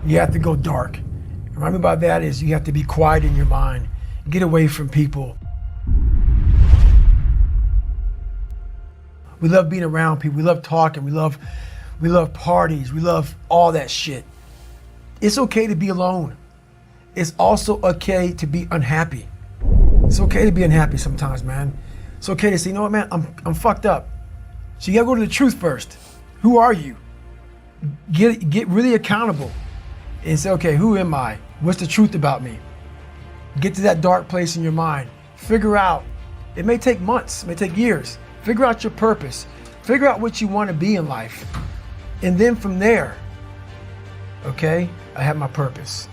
You have to go dark. And what I mean by that is you have to be quiet in your mind. Get away from people. We love being around people. We love talking. We love parties. We love all that shit. It's okay to be alone. It's also okay to be unhappy. It's okay to be unhappy sometimes, man. It's okay to say, you know what, man, I'm fucked up. So you gotta go to the truth first. Who are you? Get really accountable and say, okay, who am I? What's the truth about me? Get to that dark place in your mind. Figure out, it may take months, it may take years. Figure out your purpose. Figure out what you want to be in life. And then from there, okay, I have my purpose.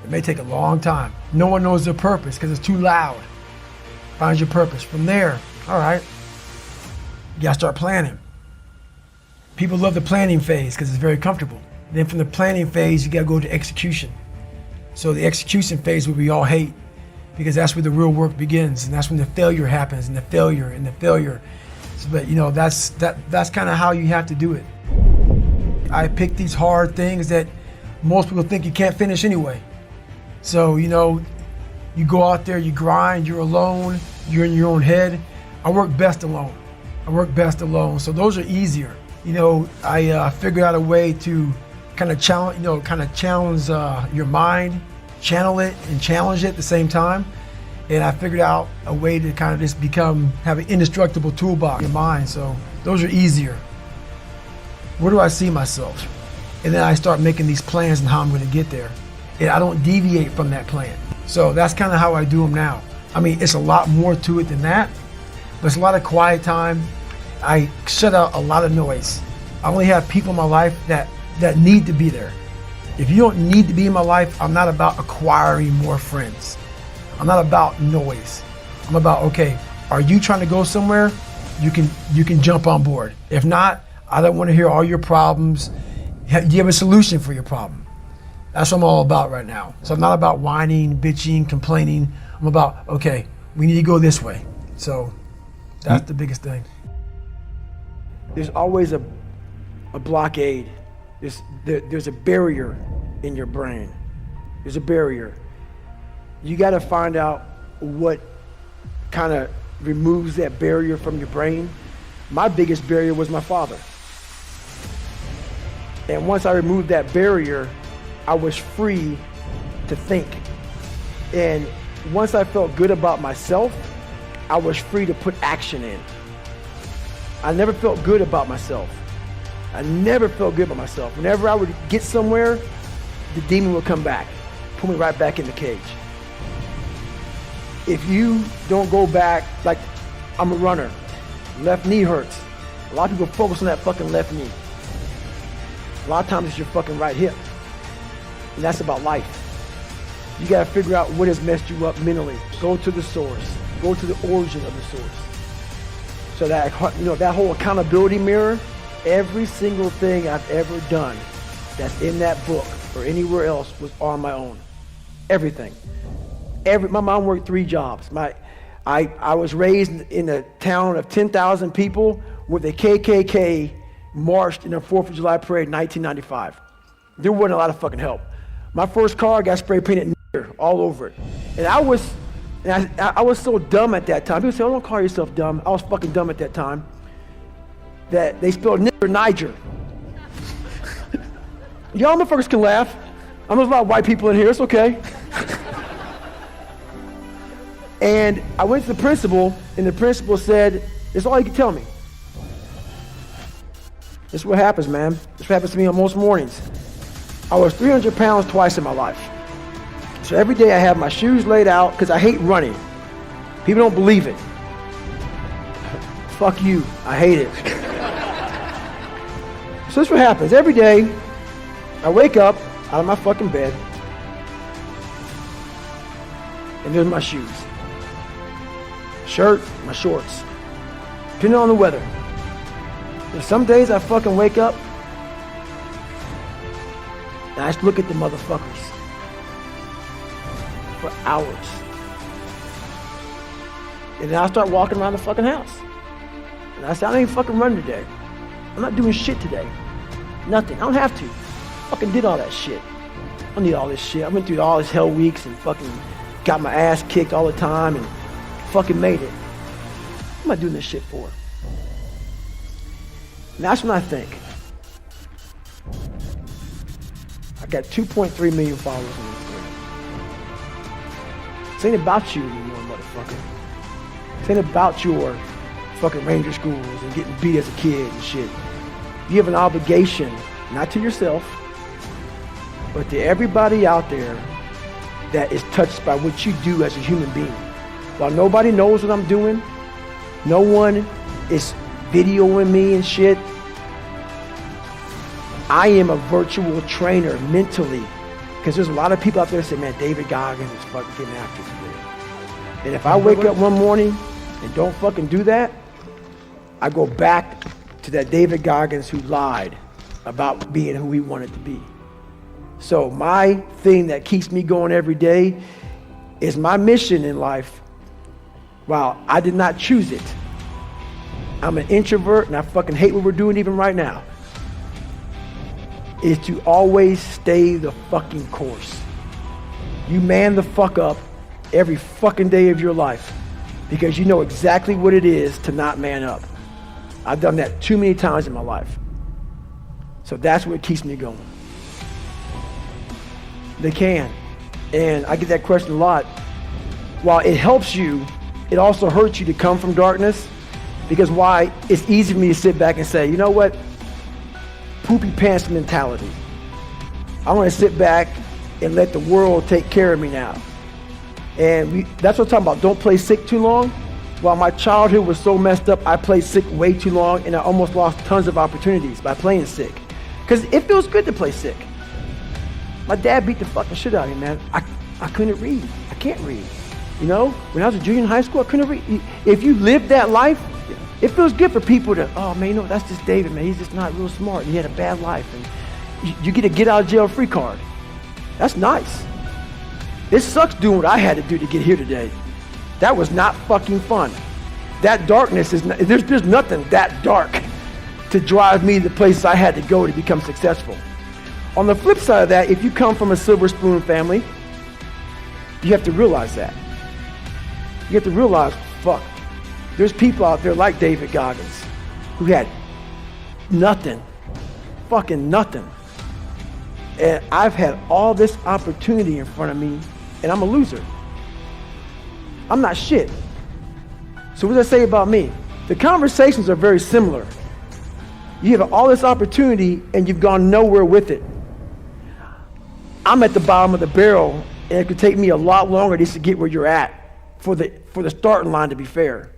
It may take a long time. No one knows their purpose because it's too loud. Find your purpose. From there, all right, you gotta start planning. People love the planning phase because it's very comfortable. Then from the planning phase, you gotta go to execution. So the execution phase, what we all hate, because that's where the real work begins, and that's when the failure happens, and the failure. But you know, that's kind of how you have to do it. I picked these hard things that most people think you can't finish anyway. So, you know, you go out there, you grind, you're alone, you're in your own head. I work best alone. So those are easier. You know, I figured out a way to kind of challenge your mind, channel it and challenge it at the same time. And I figured out a way to kind of just have an indestructible toolbox in your mind. So those are easier. Where do I see myself? And then I start making these plans and how I'm gonna get there. And I don't deviate from that plan. So that's kind of how I do them now. I mean, it's a lot more to it than that, but it's a lot of quiet time. I shut out a lot of noise. I only have people in my life that need to be there. If you don't need to be in my life, I'm not about acquiring more friends. I'm not about noise. I'm about, okay, are you trying to go somewhere? You can jump on board. If not, I don't want to hear all your problems. Do you have a solution for your problem? That's what I'm all about right now. So I'm not about whining, bitching, complaining. I'm about, okay, we need to go this way. So that's the biggest thing. There's always a blockade. There's a barrier in your brain. There's a barrier. You got to find out what kind of removes that barrier from your brain. My biggest barrier was my father. And once I removed that barrier, I was free to think. And once I felt good about myself, I was free to put action in. I never felt good about myself. Whenever I would get somewhere, the demon would come back, pull me right back in the cage. If you don't go back, like I'm a runner, left knee hurts. A lot of people focus on that fucking left knee. A lot of times it's your fucking right hip. And that's about life. You gotta figure out what has messed you up mentally. Go to the source. Go to the origin of the source. So that, you know, that whole accountability mirror, every single thing I've ever done that's in that book or anywhere else was on my own. Everything. My mom worked 3 jobs. I was raised in a town of 10,000 people where the KKK marched in the 4th of July parade in 1995. There wasn't a lot of fucking help. My first car got spray painted all over it. And I was so dumb at that time. People say, oh, don't call yourself dumb. I was fucking dumb at that time. That they spelled nigger Niger. Y'all motherfuckers can laugh. I know there's a lot of white people in here, it's okay. And I went to the principal, and the principal said, "That's all you can tell me." This is what happens, man. This is what happens to me on most mornings. I was 300 pounds twice in my life. So every day I have my shoes laid out, because I hate running. People don't believe it. Fuck you, I hate it. So this is what happens. Every day, I wake up out of my fucking bed, and there's my shoes. Shirt, my shorts. Depending on the weather. There's some days I fucking wake up, and I just look at the motherfuckers for hours. And then I start walking around the fucking house. And I say, I ain't fucking running today. I'm not doing shit today. Nothing. I don't have to. Fucking did all that shit. I don't need all this shit. I went through all this hell weeks and fucking got my ass kicked all the time and fucking made it. What am I doing this shit for? And that's when I think. I got 2.3 million followers on Instagram. This ain't about you anymore, motherfucker. This ain't about your fucking ranger schools and getting beat as a kid and shit. You have an obligation, not to yourself, but to everybody out there that is touched by what you do as a human being. While nobody knows what I'm doing, no one is videoing me and shit, I am a virtual trainer mentally. Because there's a lot of people out there that say, man, David Goggins is fucking getting after it today. And if I wake up one morning and don't fucking do that, I go back to that David Goggins who lied about being who he wanted to be. So my thing that keeps me going every day is my mission in life. Wow, I did not choose it. I'm an introvert and I fucking hate what we're doing even right now. Is to always stay the fucking course. You man the fuck up every fucking day of your life because you know exactly what it is to not man up. I've done that too many times in my life. So that's what keeps me going. They can. And I get that question a lot. While it helps you, it also hurts you to come from darkness, because why? It's easy for me to sit back and say, you know what? Poopy pants mentality. I want to sit back and let the world take care of me now. And that's what I'm talking about. Don't play sick too long. While my childhood was so messed up, I played sick way too long, and I almost lost tons of opportunities by playing sick. Because it feels good to play sick. My dad beat the fucking shit out of me, man. I couldn't read. I can't read. You know, when I was a junior in high school, I couldn't read. If you live that life, it feels good for people to, oh man, you know, that's just David, man. He's just not real smart. He had a bad life. And you get a get out of jail free card. That's nice. It sucks doing what I had to do to get here today. That was not fucking fun. That darkness is, there's nothing that dark to drive me to the places I had to go to become successful. On the flip side of that, if you come from a silver spoon family, you have to realize that. You have to realize, fuck, there's people out there like David Goggins who had nothing, fucking nothing. And I've had all this opportunity in front of me, and I'm a loser. I'm not shit. So what does that say about me? The conversations are very similar. You have all this opportunity, and you've gone nowhere with it. I'm at the bottom of the barrel, and it could take me a lot longer just to get where you're at for the starting line, to be fair.